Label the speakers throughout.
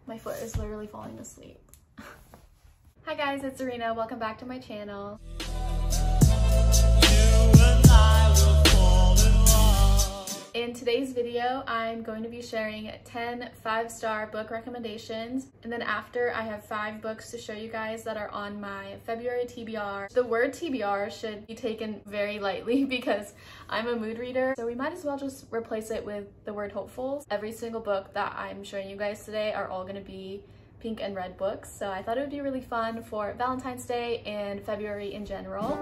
Speaker 1: My foot is literally falling asleep. Hi guys, it's Serena. Welcome back to my channel. In today's video, I'm going to be sharing 10 5-star book recommendations, and then after I have 5 books to show you guys that are on my February TBR. The word TBR should be taken very lightly because I'm a mood reader, so we might as well just replace it with the word hopefuls. Every single book that I'm showing you guys today are all going to be pink and red books, so I thought it would be really fun for Valentine's Day and February in general.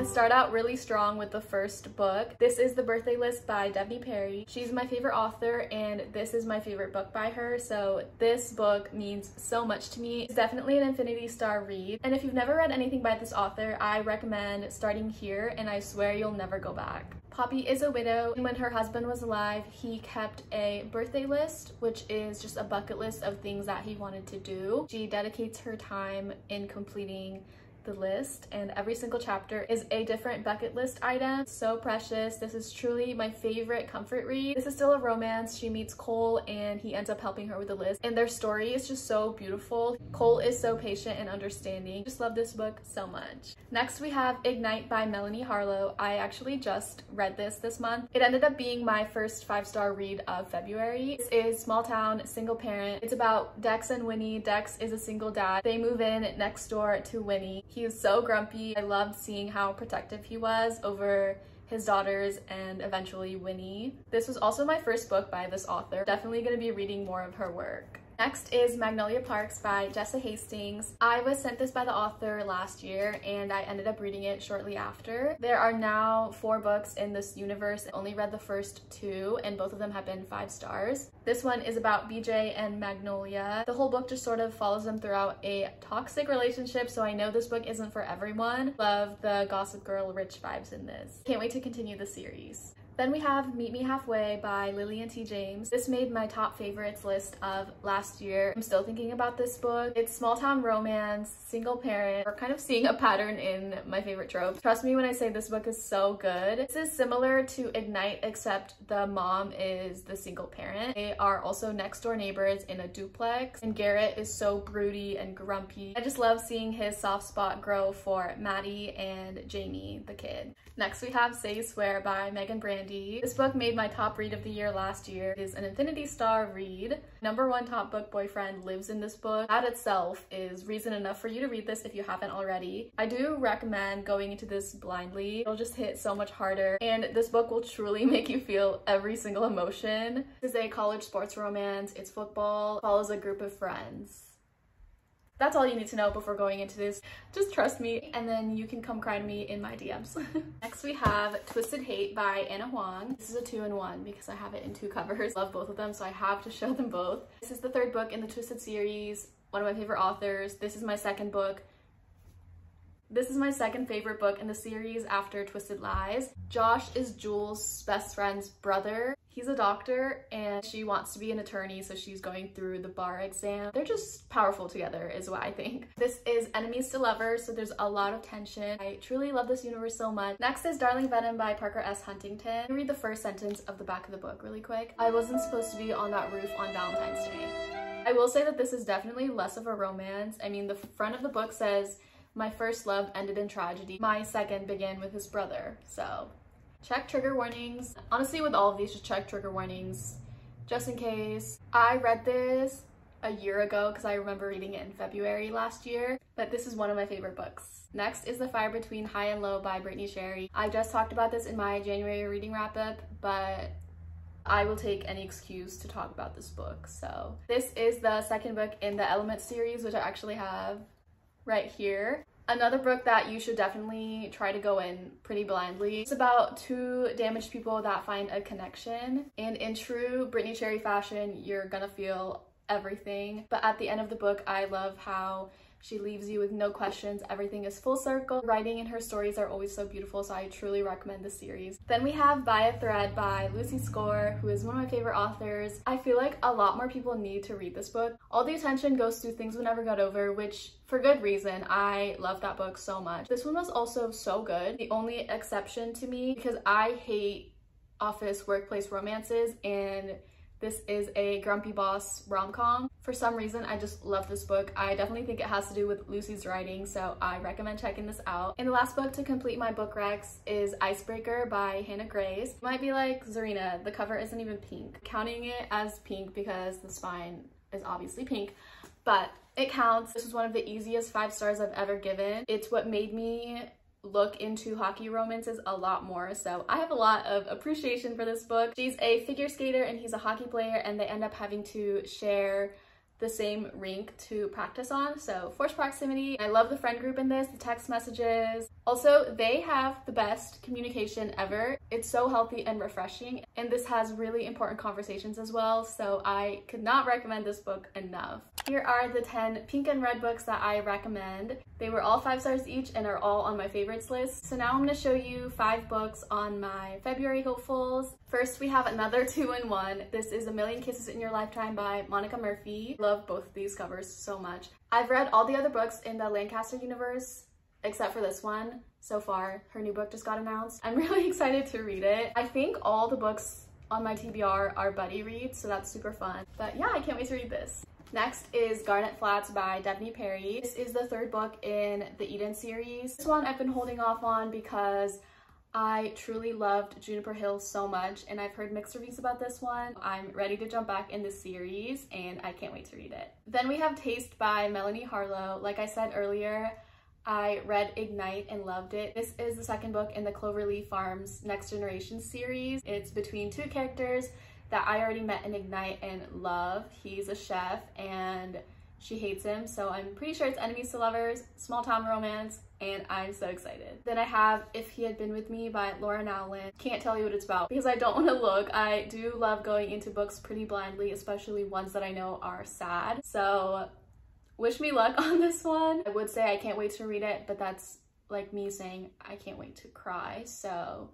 Speaker 1: Start out really strong with the first book. This is The Birthday List by Devney Perry. She's my favorite author and this is my favorite book by her, so this book means so much to me. It's definitely an Infinity Star read, and if you've never read anything by this author, I recommend starting here and I swear you'll never go back. Poppy is a widow, and when her husband was alive, he kept a birthday list, which is just a bucket list of things that he wanted to do. She dedicates her time in completing the list, and every single chapter is a different bucket list item. So precious. This is truly my favorite comfort read. This is still a romance. She meets Cole and he ends up helping her with the list, and their story is just so beautiful. Cole is so patient and understanding. Just love this book so much. Next we have Ignite by Melanie Harlow. I actually just read this month. It ended up being my first 5-star read of February. This is small town, single parent. It's about Dex and Winnie. Dex is a single dad. They move in next door to Winnie. He is so grumpy. I loved seeing how protective he was over his daughters and eventually Winnie. This was also my first book by this author. Definitely going to be reading more of her work. Next is Magnolia Parks by Jessa Hastings. I was sent this by the author last year and I ended up reading it shortly after. There are now 4 books in this universe. I only read the first 2 and both of them have been 5 stars. This one is about BJ and Magnolia. The whole book just sort of follows them throughout a toxic relationship, so I know this book isn't for everyone. Love the Gossip Girl rich vibes in this. Can't wait to continue the series. Then we have Meet Me Halfway by Lillian T. James. This made my top favorites list of last year. I'm still thinking about this book. It's small town romance, single parent. We're kind of seeing a pattern in my favorite tropes. Trust me when I say this book is so good. This is similar to Ignite, except the mom is the single parent. They are also next door neighbors in a duplex, and Garrett is so broody and grumpy. I just love seeing his soft spot grow for Maddie and Jamie, the kid. Next we have Say You Swear by Megan Brandy. This book made my top read of the year last year. It is an Infinity Star read. #1 top book boyfriend lives in this book. That itself is reason enough for you to read this if you haven't already. I do recommend going into this blindly. It'll just hit so much harder, and this book will truly make you feel every single emotion. This is a college sports romance. It's football. Follows a group of friends. That's all you need to know before going into this. Just trust me, and then you can come cry to me in my DMs. Next we have Twisted Hate by Anna Huang. This is a 2-in-1 because I have it in 2 covers. Love both of them, so I have to show them both. This is the 3rd book in the Twisted series, one of my favorite authors. This is my 2nd book. This is my 2nd favorite book in the series after Twisted Lies. Josh is Jules' best friend's brother. He's a doctor and she wants to be an attorney, so she's going through the bar exam. They're just powerful together is what I think. This is Enemies to Lovers, so there's a lot of tension. I truly love this universe so much. Next is Darling Venom by Parker S. Huntington. I'll read the first sentence of the back of the book really quick. I wasn't supposed to be on that roof on Valentine's Day. I will say that this is definitely less of a romance. I mean, the front of the book says, my first love ended in tragedy. My second began with his brother. So check trigger warnings. Honestly, with all of these, just check trigger warnings just in case. I read this a year ago because I remember reading it in February last year, but this is one of my favorite books. Next is The Fire Between High and Low by Brittany Sherry. I just talked about this in my January reading wrap-up, but I will take any excuse to talk about this book. So this is the 2nd book in the Element series, which I actually have right here. Another book that you should definitely try to go in pretty blindly. It's about 2 damaged people that find a connection, and in true Brittany Sherry fashion, you're gonna feel everything. But at the end of the book, I love how she leaves you with no questions. Everything is full circle. Writing in her stories are always so beautiful, so I truly recommend this series. Then we have By a Thread by Lucy Score, who is one of my favorite authors. I feel like a lot more people need to read this book. All the attention goes to Things We Never Got Over, which for good reason. I love that book so much. This one was also so good. The only exception to me, because I hate office workplace romances, and this is a grumpy boss rom-com. For some reason, I just love this book. I definitely think it has to do with Lucy's writing, so I recommend checking this out. And the last book to complete my book recs is Icebreaker by Hannah Grace. You might be like, Zarina, the cover isn't even pink. Counting it as pink because the spine is obviously pink, but it counts. This was one of the easiest 5 stars I've ever given. It's what made me look into hockey romances a lot more, so I have a lot of appreciation for this book. She's a figure skater and he's a hockey player, and they end up having to share the same rink to practice on, so forced proximity. I love the friend group in this, the text messages. Also, they have the best communication ever. It's so healthy and refreshing, and this has really important conversations as well, so I could not recommend this book enough. Here are the 10 pink and red books that I recommend. They were all 5 stars each and are all on my favorites list. So now I'm going to show you 5 books on my February hopefuls. First, we have another 2-in-1. This is A Million Kisses in Your Lifetime by Monica Murphy. Love both of these covers so much. I've read all the other books in the Lancaster universe except for this one so far. Her new book just got announced. I'm really excited to read it. I think all the books on my TBR are buddy reads, so that's super fun. But yeah, I can't wait to read this. Next is Garnet Flats by Devney Perry. This is the 3rd book in the Eden series. This one I've been holding off on because I truly loved Juniper Hill so much, and I've heard mixed reviews about this one. I'm ready to jump back in the series, and I can't wait to read it. Then we have Taste by Melanie Harlow. Like I said earlier, I read Ignite and loved it. This is the 2nd book in the Cloverleaf Farms Next Generation series. It's between 2 characters that I already met in Ignite and love. He's a chef and she hates him, so I'm pretty sure it's enemies to lovers, small town romance, and I'm so excited. Then I have If He Had Been With Me by Laura Nowlin. Can't tell you what it's about because I don't want to look. I do love going into books pretty blindly, especially ones that I know are sad. So wish me luck on this one. I would say I can't wait to read it, but that's like me saying I can't wait to cry, so.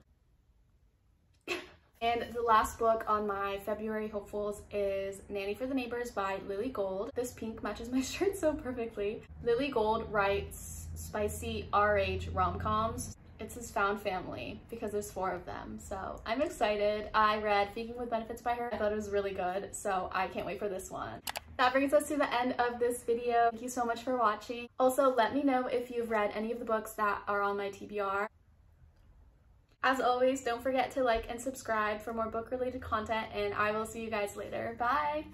Speaker 1: And the last book on my February hopefuls is Nanny for the Neighbors by Lily Gold. This pink matches my shirt so perfectly. Lily Gold writes spicy RH rom-coms. It's his found family because there's 4 of them, so I'm excited. I read Faking with Benefits by her. I thought it was really good, so I can't wait for this one. That brings us to the end of this video. Thank you so much for watching. Also, let me know if you've read any of the books that are on my TBR. As always, don't forget to like and subscribe for more book-related content, and I will see you guys later. Bye!